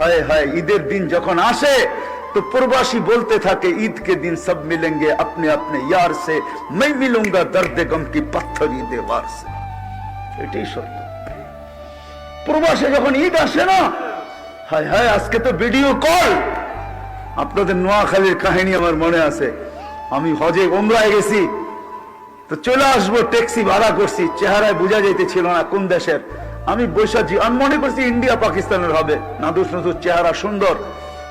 हाय हाय ईদের दिन যখন আসে तो प्रवासी बोलते था कि ईद के दिन सब मिलेंगे अपने अपने यार से, मैं मिलूंगा दर्द गम की पत्थरी दीवार से। এটাই সত্য। প্রবাসে যখন ঈদ আসে না, হায় হায় আজকে তো ভিডিও কল। আপনাদের নোয়াখালীর কাহিনী আমার মনে আছে। আমি হজে ওমরায় গেছি, তো চলে আসবো, ট্যাক্সি ভাড়া করছি, চেহারায় বোঝা যাইতেছিল না কোন দেশের। আমি বৈশাখী, আমি মনে করছি ইন্ডিয়া পাকিস্তানের হবে, নাদুস নাদুস চেহারা, সুন্দর।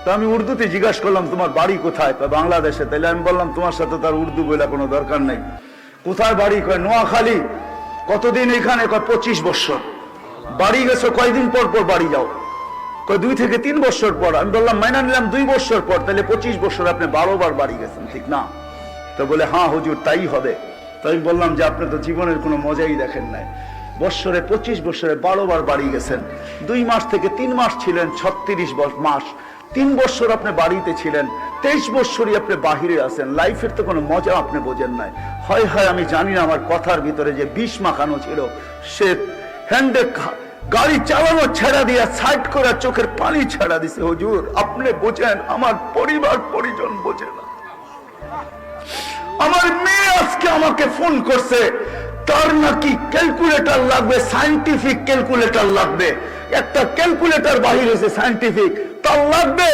তো আমি উর্দুতে জিজ্ঞাসা করলাম তোমার বাড়ি কোথায়? বাংলাদেশে। তাহলে আমি বললাম তোমার সাথে তার উর্দু বলে কোনো দরকার নেই। কোথায় বাড়ি? কয় নোয়াখালী। কতদিন এখানে? কয় 25 বছর। বাড়ি গেছো কয়দিন পর পর বাড়ি যাও? কয় 2 থেকে 3 বছর পর। আমি বললাম মাইনা নিলাম 2 বছর পর, তাহলে 25 বছর আপনি 12 বার বাড়ি গেছেন, ঠিক না? তো বলে হ্যাঁ হুজুর তাই হবে। তো আমি বললাম যে আপনি তো জীবনের কোনো মজাই দেখেন নাই। বছরে 25 বছরে 12 বার বাড়ি গেছেন। 2 মাস থেকে 3 মাস ছিলেন, 36 মাস। 3 বছর আপনি বাড়িতে ছিলেন, 23 বছরই আপনি বাহিরে আছেন। লাইফের তো কোনো মজা আপনি বোঝেন নাই। হয় হয় আমি জানি না, আমার কথার ভিতরে যে বিষ মাখানো ছিল। সে হ্যান্ডে গাড়ি চালানো ছেড়া দিয়া সাইড করে চোখের পানি ছেড়া দিছে। হুজুর আপনি বোঝেন, আমার পরিবার পরিজন বোঝে না। আমার মেয়ে আজকে আমাকে ফোন করছে, তার নাকি ক্যালকুলেটর লাগবে, সায়েন্টিফিক ক্যালকুলেটর লাগবে। একটা ক্যালকুলেটর বাহির হয়েছে সায়েন্টিফিক, তার লাগবে।